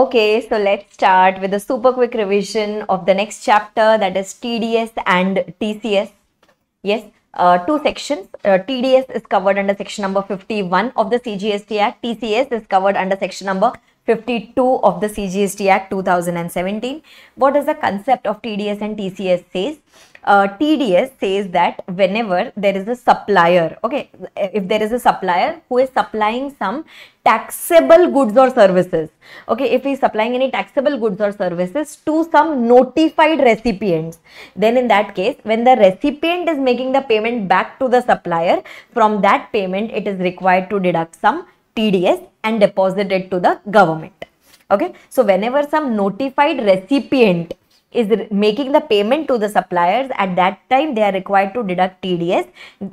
Okay, so let's start with a super quick revision of the next chapter, that is TDS and TCS. Yes, two sections. TDS is covered under section number 51 of the CGST Act. TCS is covered under section number 52 of the CGST Act 2017. What does the concept of TDS and TCS says? TDS says that whenever there is a supplier, okay, if there is a supplier who is supplying some taxable goods or services, okay, if he is supplying any taxable goods or services to some notified recipients, then in that case, when the recipient is making the payment back to the supplier, from that payment it is required to deduct some TDS and deposit it to the government. Okay, so whenever some notified recipient is making the payment to the suppliers, at that time they are required to deduct TDS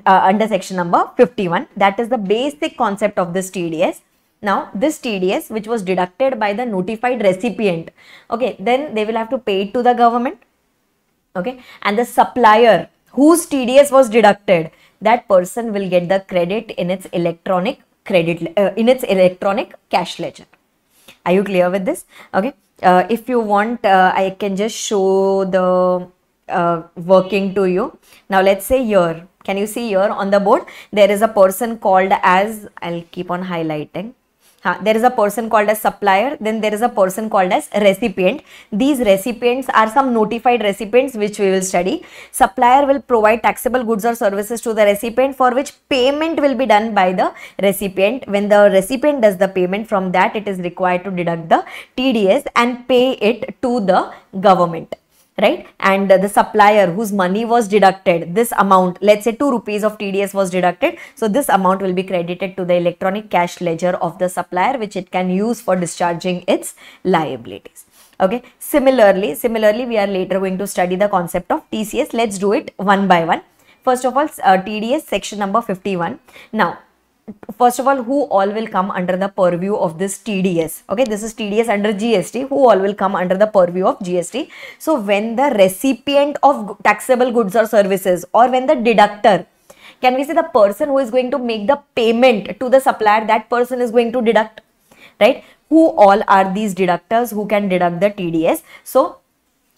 under section number 51. That is the basic concept of this TDS. Now this TDS which was deducted by the notified recipient, okay, then they will have to pay it to the government, okay, and the supplier whose TDS was deducted, that person will get the credit in its electronic electronic cash ledger. Are you clear with this? Okay. If you want, I can just show the working to you. Now let's say here, can you see here on the board, there is a person called as, I'll keep on highlighting. There is a person called as supplier, then there is a person called as recipient. These recipients are some notified recipients which we will study. Supplier will provide taxable goods or services to the recipient for which payment will be done by the recipient. When the recipient does the payment, from that it is required to deduct the TDS and pay it to the government. Right, and the supplier whose money was deducted, this amount, let's say 2 rupees of TDS was deducted, so this amount will be credited to the electronic cash ledger of the supplier, which it can use for discharging its liabilities. Okay, similarly we are later going to study the concept of TCS. Let's do it one by one. First of all, TDS section number 51. Now first of all, who all will come under the purview of this TDS? Okay, this is TDS under GST. Who all will come under the purview of GST? So when the recipient of taxable goods or services, or when the deductor, can we say the person who is going to make the payment to the supplier, that person is going to deduct, right? Who all are these deductors who can deduct the TDS? So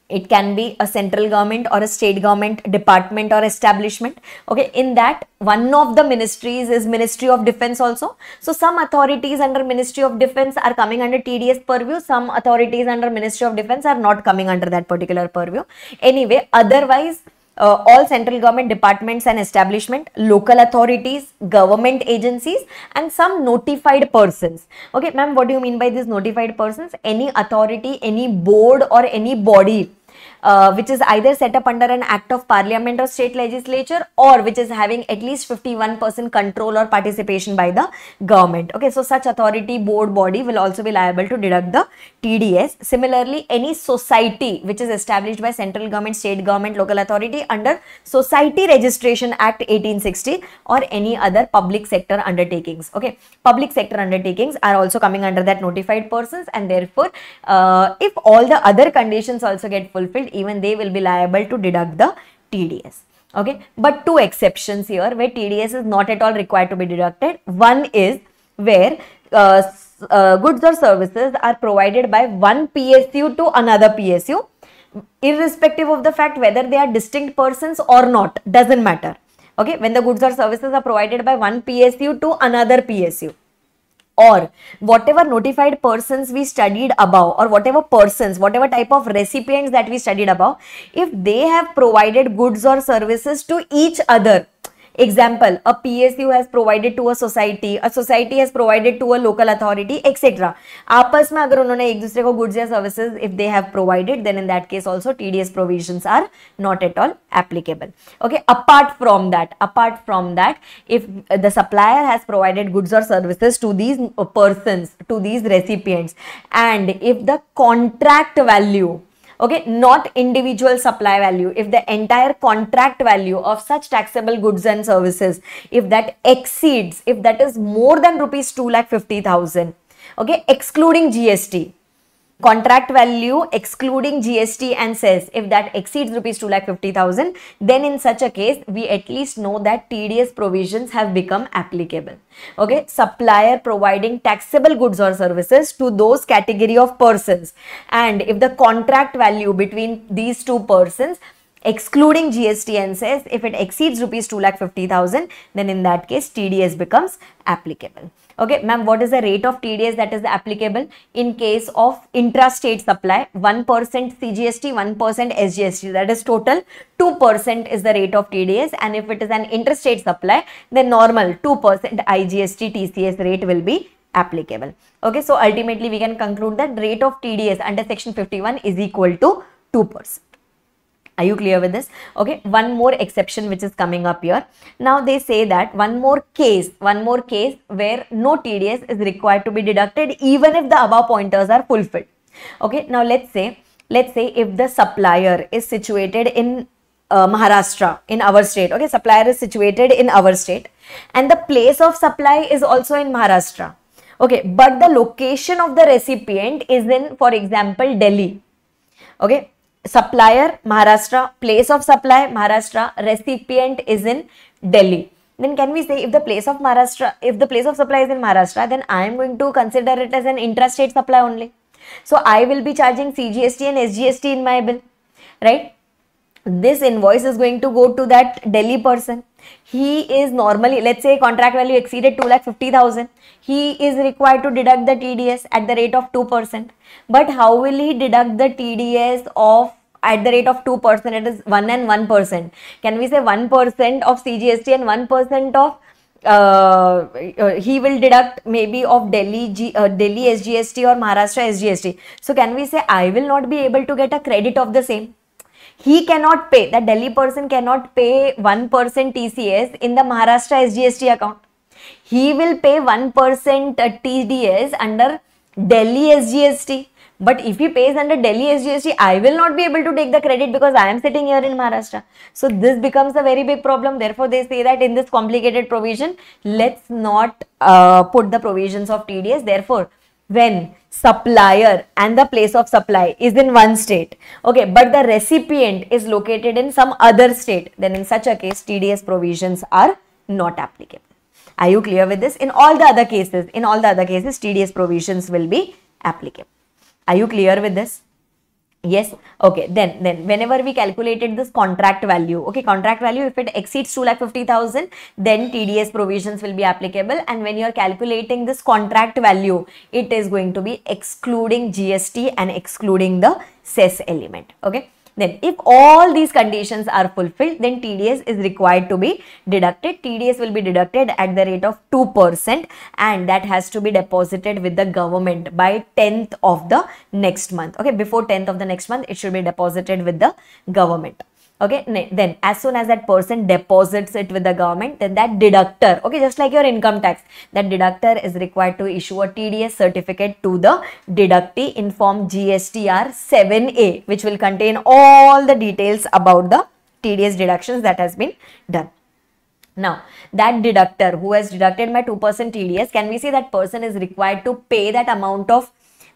it can be a central government or a state government department or establishment. Okay, in that one of the ministries is Ministry of Defense also. So some authorities under Ministry of Defense are coming under TDS purview. Some authorities under Ministry of Defense are not coming under that particular purview. Anyway, otherwise all central government departments and establishment, local authorities, government agencies, and some notified persons. Okay, ma'am, what do you mean by these notified persons? Any authority, any board or any body which is either set up under an act of parliament or state legislature, or which is having at least 51% control or participation by the government. Okay, so such authority, board, body will also be liable to deduct the TDS. Similarly, any society which is established by central government, state government, local authority under Society Registration Act 1860, or any other public sector undertakings. Okay, public sector undertakings are also coming under that notified persons, and therefore if all the other conditions also get fulfilled, even they will be liable to deduct the TDS. Okay, but two exceptions here where TDS is not at all required to be deducted. One is where goods or services are provided by one PSU to another PSU, irrespective of the fact whether they are distinct persons or not, doesn't matter. Okay, when the goods or services are provided by one PSU to another PSU, or whatever notified persons we studied above, or whatever persons, whatever type of recipients that we studied above, if they have provided goods or services to each other, example, a PSU has provided to a society has provided to a local authority, etc. आपस में अगर उन्होंने एक दूसरे को goods या services if they have provided, then in that case also TDS provisions are not at all applicable. Okay, apart from that, if the supplier has provided goods or services to these persons, to these recipients, and if the contract value, okay, not individual supply value, if the entire contract value of such taxable goods and services, if that exceeds, if that is more than rupees 2,50,000, okay, excluding GST, contract value excluding GST and cess, if that exceeds rupees 2,50,000, then in such a case, we at least know that TDS provisions have become applicable. Okay, supplier providing taxable goods or services to those category of persons, and if the contract value between these two persons excluding GST and cess, if it exceeds rupees 2,50,000, then in that case TDS becomes applicable. Okay, ma'am, what is the rate of TDS that is applicable? In case of intrastate supply, 1% CGST, 1% SGST, that is total 2% is the rate of TDS, and if it is an interstate supply, then normal 2% IGST TCS rate will be applicable. Okay, so ultimately we can conclude that rate of TDS under section 51 is equal to 2%. Are you clear with this? Okay, one more exception which is coming up here. Now they say that one more case where no TDS is required to be deducted even if the above pointers are fulfilled. Okay, now let's say if the supplier is situated in Maharashtra, in our state. Okay, supplier is situated in our state and the place of supply is also in Maharashtra. Okay, but the location of the recipient is in, for example, Delhi. Okay, supplier Maharashtra, place of supply Maharashtra, recipient is in Delhi. Then can we say if the place of supply is in Maharashtra, then I am going to consider it as an intrastate supply only. So I will be charging CGST and SGST in my bill, right? This invoice is going to go to that Delhi person. He is normally, let's say contract value exceeded 2,50,000. He is required to deduct the TDS at the rate of 2%. But how will he deduct the TDS of at the rate of 2%? It is 1 and 1%. Can we say 1% of CGST and 1% of he will deduct maybe of Delhi SGST or Maharashtra SGST. So can we say I will not be able to get a credit of the same? He cannot pay, the Delhi person cannot pay 1% TCS in the Maharashtra SGST account. He will pay 1% TDS under Delhi SGST. But if he pays under Delhi SGST, I will not be able to take the credit because I am sitting here in Maharashtra. So this becomes a very big problem. Therefore, they say that in this complicated provision, let's not put the provisions of TDS. Therefore, when supplier and the place of supply is in one state, okay, but the recipient is located in some other state, then in such a case, TDS provisions are not applicable. Are you clear with this? In all the other cases, TDS provisions will be applicable. Are you clear with this? Yes. Okay. Then whenever we calculated this contract value, okay, contract value, if it exceeds 2,50,000, then TDS provisions will be applicable. And when you are calculating this contract value, it is going to be excluding GST and excluding the cess element. Okay. Then if all these conditions are fulfilled, then TDS is required to be deducted. TDS will be deducted at the rate of 2% and that has to be deposited with the government by 10th of the next month. Okay, before 10th of the next month, it should be deposited with the government. Okay, then as soon as that person deposits it with the government, then that deductor, okay, just like your income tax, that deductor is required to issue a TDS certificate to the deductee in form GSTR 7A, which will contain all the details about the TDS deductions that has been done. Now, that deductor who has deducted my 2% TDS, can we say that person is required to pay that amount of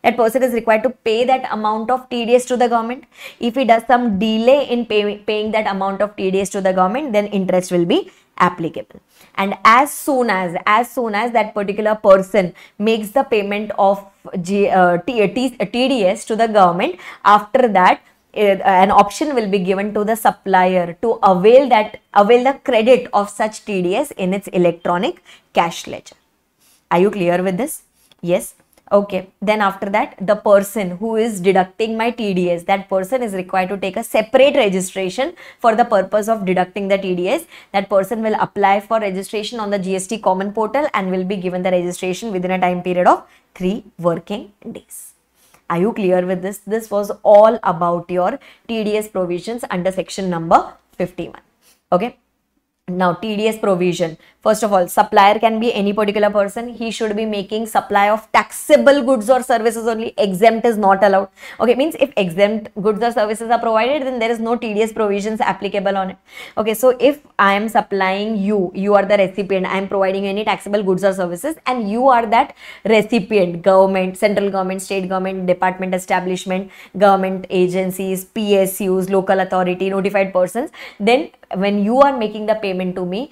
TDS to the government? If he does some delay in paying that amount of TDS to the government, then interest will be applicable. And as soon as that particular person makes the payment of TDS to the government, after that an option will be given to the supplier to avail the credit of such TDS in its electronic cash ledger. Are you clear with this? Yes. Okay, then after that, the person who is deducting my TDS, that person is required to take a separate registration for the purpose of deducting the TDS. That person will apply for registration on the GST common portal and will be given the registration within a time period of 3 working days. Are you clear with this? This was all about your TDS provisions under section number 51. Okay. Now, TDS provision. First of all, supplier can be any particular person. He should be making supply of taxable goods or services only. Exempt is not allowed. Okay, means if exempt goods or services are provided, then there is no TDS provisions applicable on it. Okay, so if I am supplying you, you are the recipient, I am providing any taxable goods or services, and you are that recipient, government, central government, state government, department, establishment, government agencies, PSUs, local authority, notified persons, then when you are making the payment to me,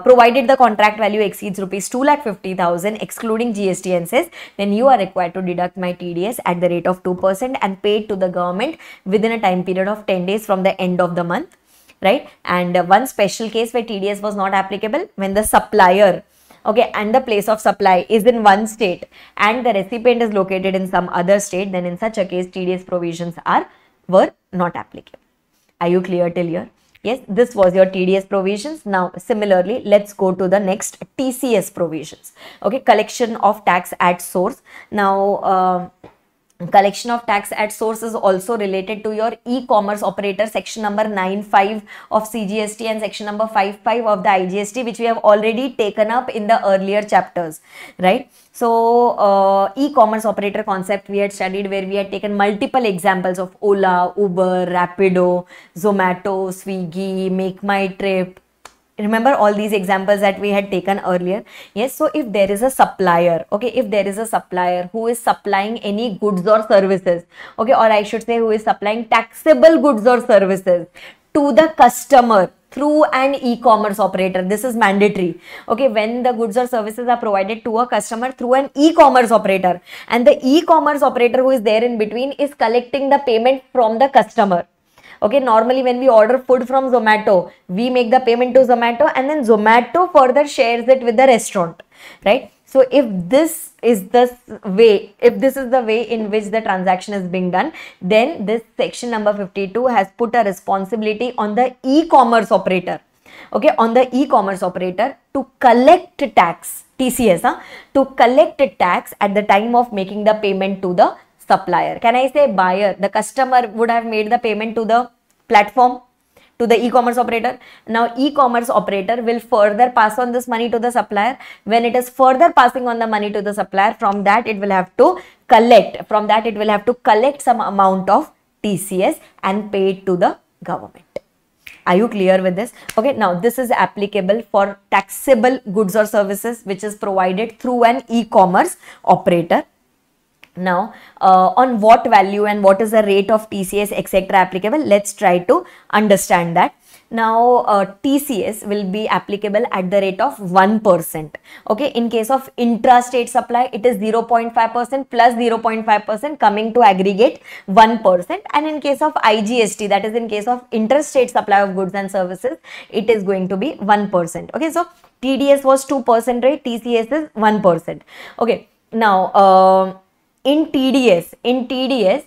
provided the contract value exceeds rupees 2,50,000 excluding GST and cess, then you are required to deduct my TDS at the rate of 2% and pay it to the government within a time period of 10 days from the end of the month, right? And one special case where TDS was not applicable, when the supplier, okay, and the place of supply is in one state and the recipient is located in some other state, then in such a case TDS provisions were not applicable. Are you clear till here? Yes, this was your TDS provisions. Now, similarly, let's go to the next TCS provisions. Okay, collection of tax at source. Now, collection of tax at source is also related to your e-commerce operator, section number 9(5) of CGST and section number 5(5) of the IGST, which we have already taken up in the earlier chapters, right? So, e-commerce operator concept we had studied, where we had taken multiple examples of Ola, Uber, Rapido, Zomato, Swiggy, Make My Trip. Remember all these examples that we had taken earlier? Yes, so if there is a supplier, okay, if there is a supplier who is supplying any goods or services, okay, or I should say who is supplying taxable goods or services to the customer through an e-commerce operator, this is mandatory. Okay, when the goods or services are provided to a customer through an e-commerce operator, and the e-commerce operator who is there in between is collecting the payment from the customer. Okay, normally when we order food from Zomato, we make the payment to Zomato and then Zomato further shares it with the restaurant, right? So if this is the way in which the transaction is being done, then this section number 52 has put a responsibility on the e-commerce operator, okay, on the e-commerce operator to collect tax, TCS, to collect tax at the time of making the payment to the supplier. Can I say buyer? The customer would have made the payment to the platform, to the e-commerce operator. Now, e-commerce operator will further pass on this money to the supplier. When it is further passing on the money to the supplier, from that it will have to collect some amount of TCS and pay it to the government. Are you clear with this? Okay, now this is applicable for taxable goods or services which is provided through an e-commerce operator. Now, on what value and what is the rate of TCS, etc. applicable, let's try to understand that. Now, TCS will be applicable at the rate of 1%. Okay, in case of intrastate supply, it is 0.5% plus 0.5% coming to aggregate 1%. And in case of IGST, that is in case of interstate supply of goods and services, it is going to be 1%. Okay, so TDS was 2% rate, TCS is 1%. Okay, now, in TDS,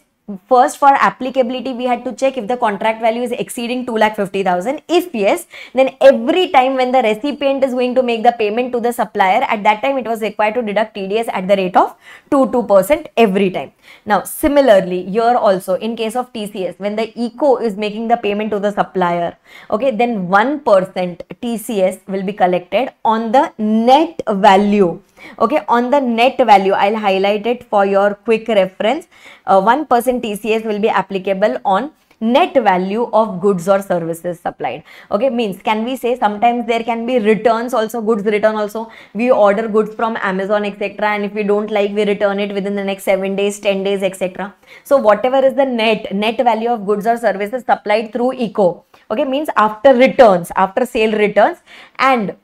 first for applicability, we had to check if the contract value is exceeding 2,50,000. If yes, then every time when the recipient is going to make the payment to the supplier, at that time it was required to deduct TDS at the rate of 2% every time. Now, similarly, here also in case of TCS, when the ECO is making the payment to the supplier, okay, then 1% TCS will be collected on the net value. Okay, on the net value, I'll highlight it for your quick reference. 1% TCS will be applicable on net value of goods or services supplied. Okay, means can we say sometimes there can be returns also, goods return also. We order goods from Amazon, etc. and if we don't like, we return it within the next 7 days, 10 days, etc. So whatever is the net value of goods or services supplied through ECO, okay, means after returns, after sale returns and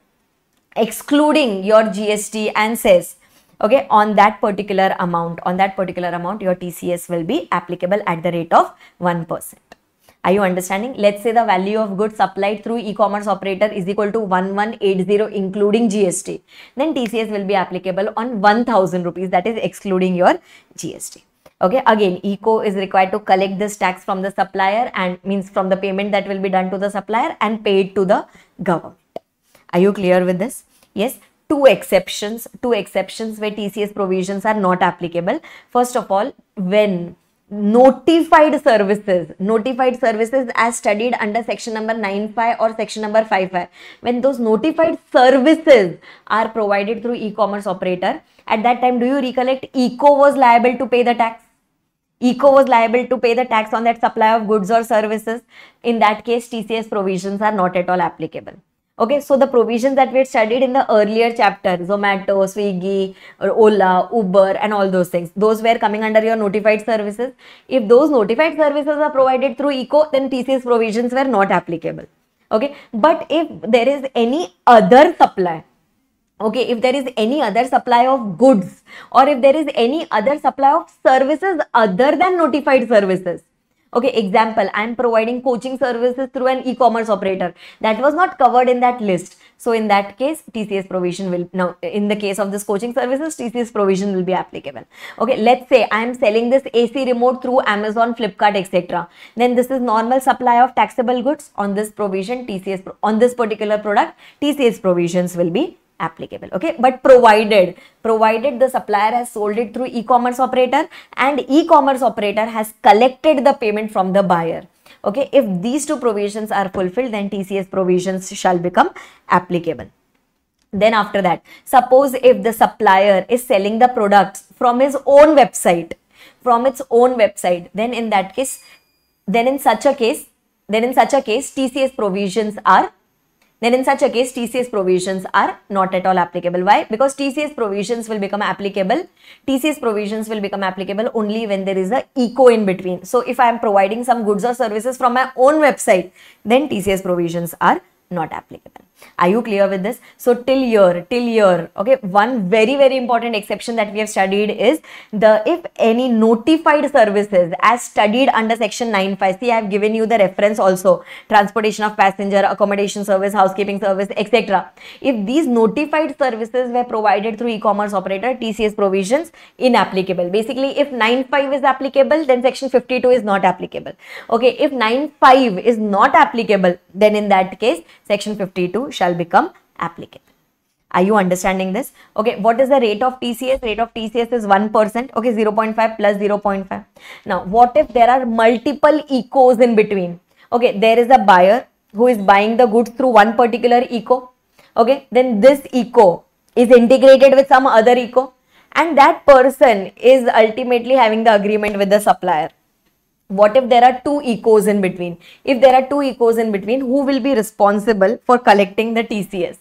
excluding your GST and cess, okay, on that particular amount, your TCS will be applicable at the rate of 1%. Are you understanding? Let's say the value of goods supplied through e-commerce operator is equal to 1180 including GST. Then TCS will be applicable on 1000 rupees, that is excluding your GST. Okay, again, ECO is required to collect this tax from the supplier and means from the payment that will be done to the supplier and pay it to the government. Are you clear with this? Yes, two exceptions where TCS provisions are not applicable. First of all, when notified services as studied under section number 9.5 or section number 5.5, when those notified services are provided through e-commerce operator, at that time, do you recollect ECO was liable to pay the tax? ECO was liable to pay the tax on that supply of goods or services. In that case, TCS provisions are not at all applicable. Okay, so the provisions that we had studied in the earlier chapter, Zomato, Swiggy, or Ola, Uber, and all those things, those were coming under your notified services. If those notified services are provided through ECO, then TCS provisions were not applicable. Okay, but if there is any other supply, okay, if there is any other supply of goods, or if there is any other supply of services other than notified services, okay, example, I am providing coaching services through an e-commerce operator. That was not covered in that list. So in that case, TCS provision will, now in the case of this coaching services, TCS provision will be applicable. Okay, let's say I am selling this AC remote through Amazon, Flipkart, etc. Then this is normal supply of taxable goods. On this provision, TCS, on this particular product, TCS provisions will be applicable. Okay, but provided the supplier has sold it through e-commerce operator and e-commerce operator has collected the payment from the buyer. Okay, if these two provisions are fulfilled, then TCS provisions shall become applicable. Then after that, suppose if the supplier is selling the products from his own website, then in that case, then in such a case, TCS provisions are not at all applicable. Why? Because TCS provisions will become applicable. TCS provisions will become applicable only when there is a ECO in between. So if I am providing some goods or services from my own website, then TCS provisions are not applicable. Are you clear with this? So till here, okay, one very important exception that we have studied is if any notified services as studied under section 9.5, see I have given you the reference also, transportation of passenger, accommodation service, housekeeping service, etc. If these notified services were provided through e-commerce operator, TCS provisions inapplicable. Basically, if 9.5 is applicable, then section 52 is not applicable. Okay, if 9.5 is not applicable, then in that case, section 52 shall become applicable. Are you understanding this? Okay, what is the rate of TCS? Rate of TCS is 1%. Okay, 0.5 plus 0.5. Now, what if there are multiple ECOs in between? Okay, there is a buyer who is buying the goods through one particular ECO. Okay, then this ECO is integrated with some other ECO, and that person is ultimately having the agreement with the supplier. What if there are two ECOs in between? If there are two ECOs in between, who will be responsible for collecting the TCS?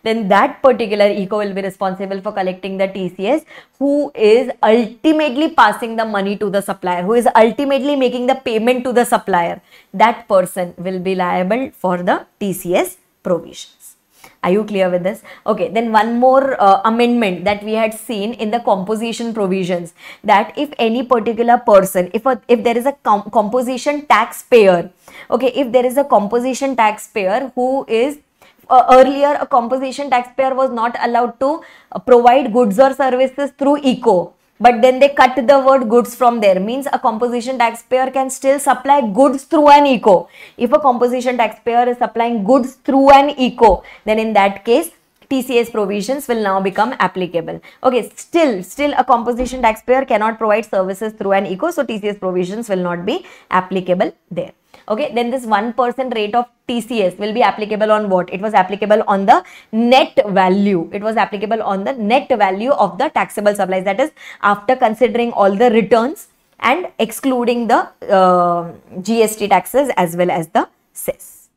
Then that particular ECO will be responsible for collecting the TCS, who is ultimately passing the money to the supplier, who is ultimately making the payment to the supplier. That person will be liable for the TCS provisions. Are you clear with this? Okay, then one more amendment that we had seen in the composition provisions, that if any particular person, if there is a composition taxpayer, okay, if there is a composition taxpayer who is earlier a composition taxpayer was not allowed to provide goods or services through ECO, but then they cut the word goods from there, means a composition taxpayer can still supply goods through an ECO. If a composition taxpayer is supplying goods through an ECO, then in that case, TCS provisions will now become applicable. Okay, still a composition taxpayer cannot provide services through an ECO, so TCS provisions will not be applicable there. Okay, then this 1% rate of TCS will be applicable on what? It was applicable on the net value. It was applicable on the net value of the taxable supplies. That is, after considering all the returns and excluding the GST taxes as well as the cess.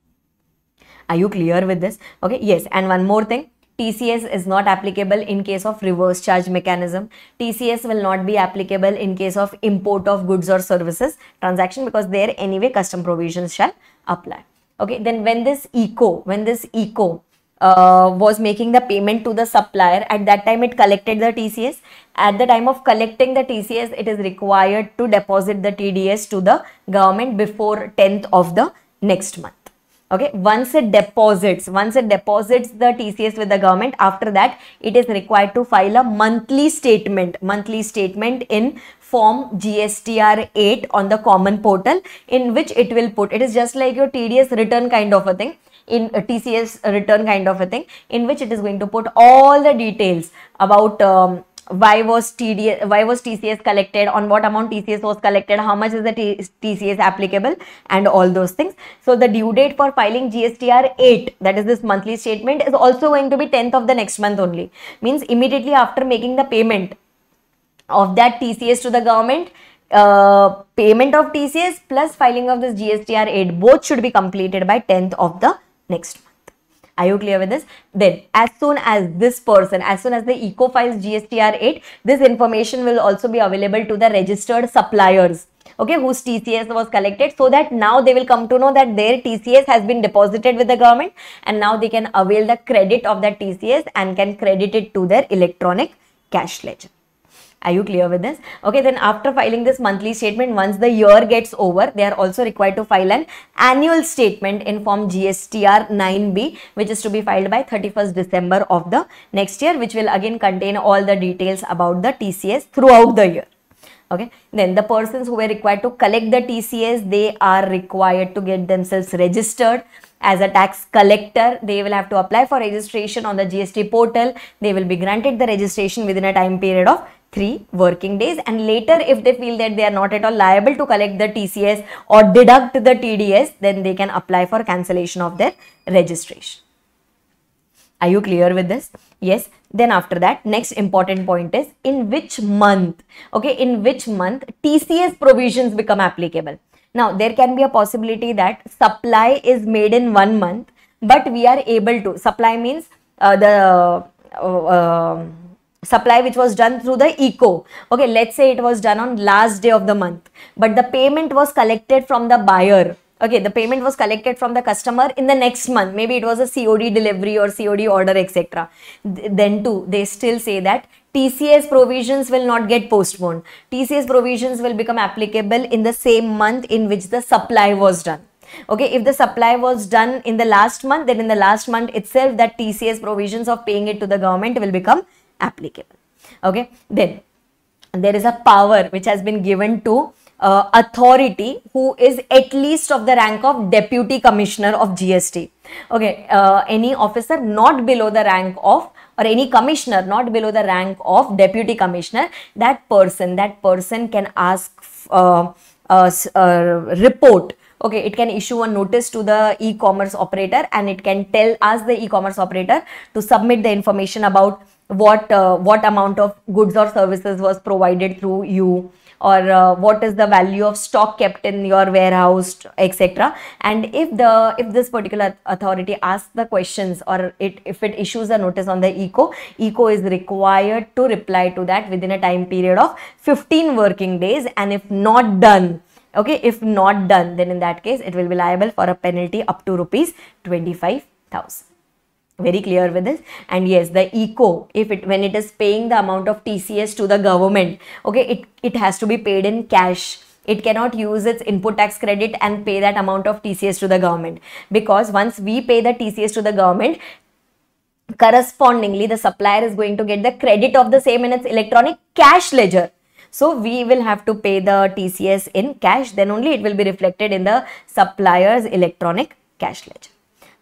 Are you clear with this? Okay, yes. And one more thing. TCS is not applicable in case of reverse charge mechanism. TCS will not be applicable in case of import of goods or services transaction, because there anyway custom provisions shall apply. Okay, then when this ECO was making the payment to the supplier, at that time it collected the TCS. At the time of collecting the TCS, it is required to deposit the TDS to the government before 10th of the next month. Okay, once it deposits the TCS with the government, after that it is required to file a monthly statement in form GSTR 8 on the common portal, in which it will put, it is just like your TDS return kind of a thing, in a TCS return kind of a thing, in which it is going to put all the details about why was TCS collected, on what amount TCS was collected, how much is the TCS applicable, and all those things. So the due date for filing GSTR 8, that is this monthly statement, is also going to be 10th of the next month only. Means immediately after making the payment of that TCS to the government, payment of TCS plus filing of this GSTR 8, both should be completed by 10th of the next month. Are you clear with this? Then as soon as this person, as soon as the ECO files GSTR 8, this information will also be available to the registered suppliers, okay, whose TCS was collected, so that now they will come to know that their TCS has been deposited with the government, and now they can avail the credit of that TCS and can credit it to their electronic cash ledger. Are you clear with this? Okay, then after filing this monthly statement, once the year gets over, they are also required to file an annual statement in form GSTR 9B, which is to be filed by 31st December of the next year, which will again contain all the details about the TCS throughout the year. Okay, then the persons who were required to collect the TCS, they are required to get themselves registered as a tax collector. They will have to apply for registration on the GST portal. They will be granted the registration within a time period of 3 working days, and later if they feel that they are not at all liable to collect the TCS or deduct the TDS, then they can apply for cancellation of their registration. Are you clear with this? Yes. Then after that, next important point is in which month, okay, in which month TCS provisions become applicable. Now, there can be a possibility that supply is made in 1 month, but we are able to, supply means supply which was done through the ECO. Okay, let's say it was done on last day of the month, but the payment was collected from the buyer. Okay, the payment was collected from the customer in the next month. Maybe it was a COD delivery or COD order, etc. Then too, they still say that TCS provisions will not get postponed. TCS provisions will become applicable in the same month in which the supply was done. Okay, if the supply was done in the last month, then in the last month itself that TCS provisions of paying it to the government will become applicable. Okay, then there is a power which has been given to authority who is at least of the rank of deputy commissioner of GST. Okay, any officer not below the rank of, or any commissioner not below the rank of deputy commissioner, that person can ask report. Okay, it can issue a notice to the e-commerce operator, and it can ask the e-commerce operator to submit the information about what amount of goods or services was provided through you, or what is the value of stock kept in your warehouse, etc. And if this particular authority asks the questions, or if it issues a notice on the ECO is required to reply to that within a time period of 15 working days, and if not done, okay, if not done, then in that case it will be liable for a penalty up to rupees 25,000. Very clear with this? And yes, the ECO, when it is paying the amount of TCS to the government, okay, it has to be paid in cash. It cannot use its input tax credit and pay that amount of TCS to the government, because once we pay the TCS to the government, correspondingly the supplier is going to get the credit of the same in its electronic cash ledger. So we will have to pay the TCS in cash, then only it will be reflected in the supplier's electronic cash ledger.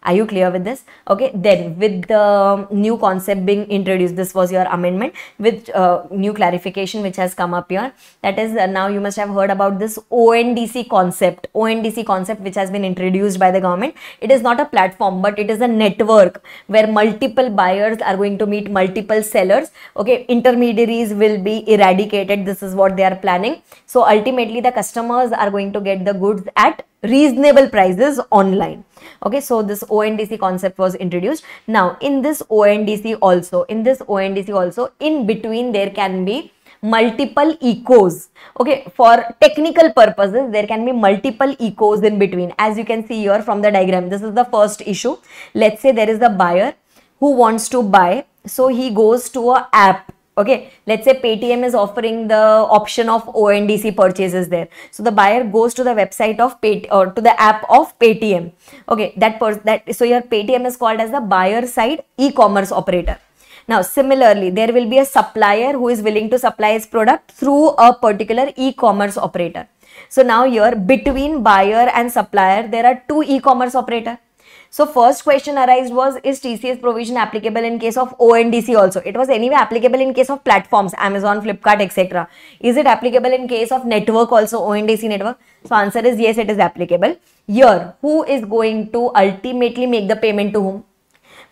Are you clear with this? Okay, then with the new concept being introduced, this was your amendment with new clarification which has come up here. That is, now you must have heard about this ONDC concept. ONDC concept which has been introduced by the government. It is not a platform, but it is a network where multiple buyers are going to meet multiple sellers. Okay, intermediaries will be eradicated. This is what they are planning. So ultimately the customers are going to get the goods at reasonable prices online. Okay, so this ONDC concept was introduced. Now in this ONDC also, in between there can be multiple ECOs. Okay, for technical purposes there can be multiple ECOs in between. As you can see here from the diagram, this is the first issue. Let's say there is a buyer who wants to buy, so he goes to an app. Okay, let's say Paytm is offering the option of ONDC purchases there. So the buyer goes to the website of or to the app of Paytm. Okay, so your Paytm is called as the buyer side e-commerce operator. Now similarly, there will be a supplier who is willing to supply his product through a particular e-commerce operator. So now here between buyer and supplier there are two e-commerce operators. So first question arised was, is TCS provision applicable in case of ONDC also? It was anyway applicable in case of platforms, Amazon, Flipkart, etc. Is it applicable in case of network also, ONDC network? So answer is yes, it is applicable. Here, who is going to ultimately make the payment to whom?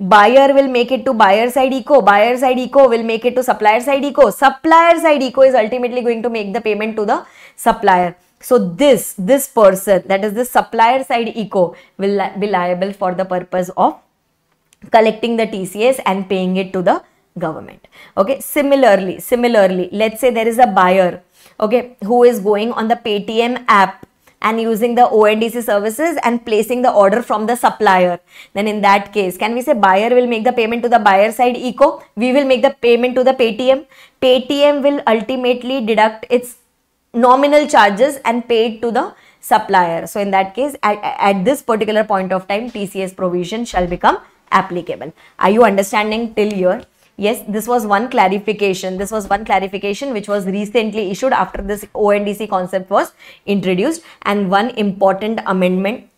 Buyer will make it to buyer side eco, buyer side eco will make it to supplier side eco, supplier side eco is ultimately going to make the payment to the supplier. So this person, that is the supplier side eco, will be liable for the purpose of collecting the TCS and paying it to the government. Okay, similarly, let's say there is a buyer, okay, who is going on the Paytm app and using the ONDC services and placing the order from the supplier. Then in that case, can we say buyer will make the payment to the buyer side eco? We will make the payment to the Paytm. Paytm will ultimately deduct its nominal charges and pay it to the supplier. So in that case, at this particular point of time, TCS provision shall become applicable. Are you understanding till here? Yes, this was one clarification. This was one clarification which was recently issued after this ONDC concept was introduced, and one important amendment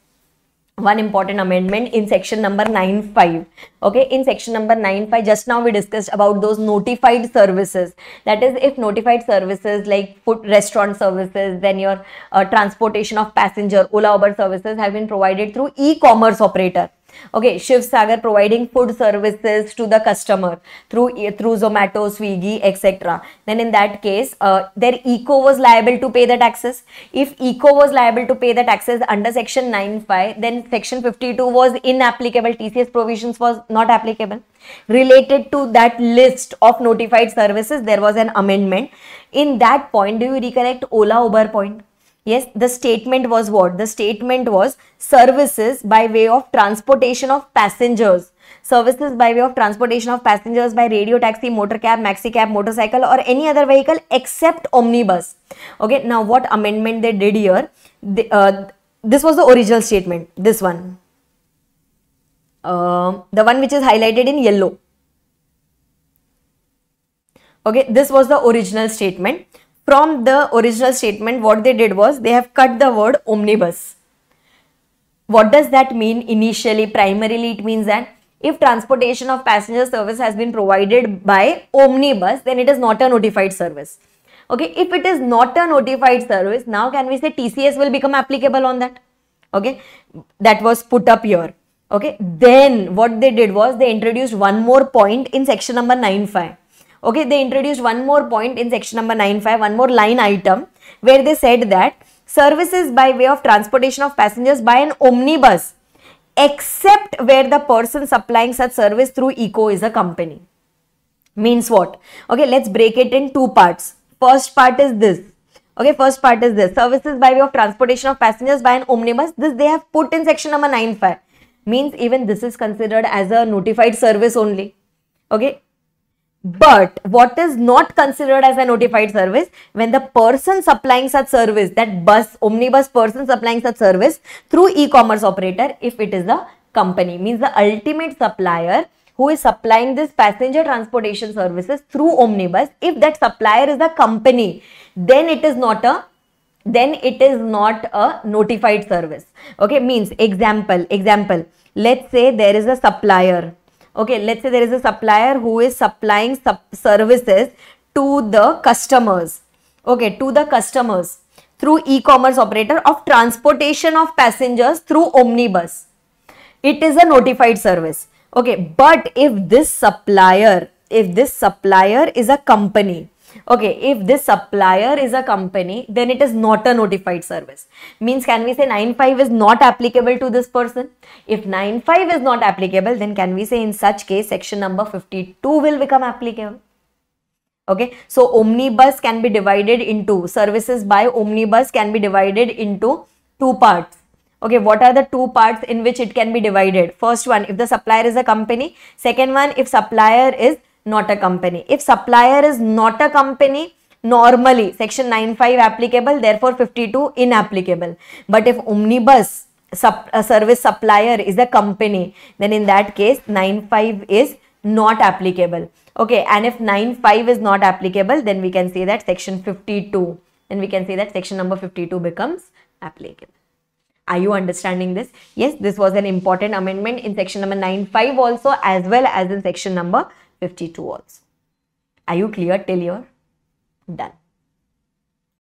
in section number 9.5. Okay, in section number 9.5, just now we discussed about those notified services. That is, if notified services like food, restaurant services, then your transportation of passenger, Ola Uber services have been provided through e-commerce operator. Okay, Shiv Sagar providing food services to the customer through Zomato, Swiggy, etc. Then in that case, their eco was liable to pay the taxes. If eco was liable to pay the taxes under section 9.5, then section 52 was inapplicable. TCS provisions was not applicable. Related to that list of notified services, there was an amendment. In that point, do you recollect Ola Uber point? Yes, the statement was what? The statement was services by way of transportation of passengers. Services by way of transportation of passengers by radio taxi, motor cab, maxi cab, motorcycle or any other vehicle except omnibus. Okay, now what amendment they did here? This was the original statement, this one. The one which is highlighted in yellow. Okay, this was the original statement. From the original statement, what they did was they have cut the word omnibus. What does that mean initially? Primarily, it means that if transportation of passenger service has been provided by omnibus, then it is not a notified service. Okay, if it is not a notified service, now can we say TCS will become applicable on that? Okay, that was put up here. Okay, then what they did was they introduced one more point in section number 9.5. Okay, they introduced one more point in section number 9.5, one more line item where they said that services by way of transportation of passengers by an omnibus except where the person supplying such service through eco is a company. Means what? Okay, let's break it in two parts. First part is this. Okay, first part is this. Services by way of transportation of passengers by an omnibus. This they have put in section number 9.5. Means even this is considered as a notified service only. Okay. But what is not considered as a notified service? When the person supplying such service, that bus, omnibus person supplying such service through e-commerce operator, if it is a company, means the ultimate supplier who is supplying this passenger transportation services through omnibus, if that supplier is a company, then it is not a notified service. Okay, means example, let's say there is a supplier. Okay, let's say there is a supplier who is supplying services to the customers. Okay, to the customers through e-commerce operator of transportation of passengers through omnibus. It is a notified service. Okay, but if this supplier is a company, okay, if this supplier is a company, then it is not a notified service. Means can we say 9.5 is not applicable to this person? If 9.5 is not applicable, then can we say in such case section number 52 will become applicable? Okay, so omnibus can be divided into, services by omnibus can be divided into two parts. Okay, what are the two parts in which it can be divided? First one, if the supplier is a company. Second one, if supplier is not a company. If supplier is not a company, normally section 9.5 applicable, therefore 52 inapplicable. But if omnibus service supplier is a company, then in that case 9.5 is not applicable. Okay, and if 9.5 is not applicable, then we can say that section 52, then we can say that section number 52 becomes applicable. Are you understanding this? Yes, this was an important amendment in section number 95 also, as well as in section number 52 also. Are you clear till here? Done.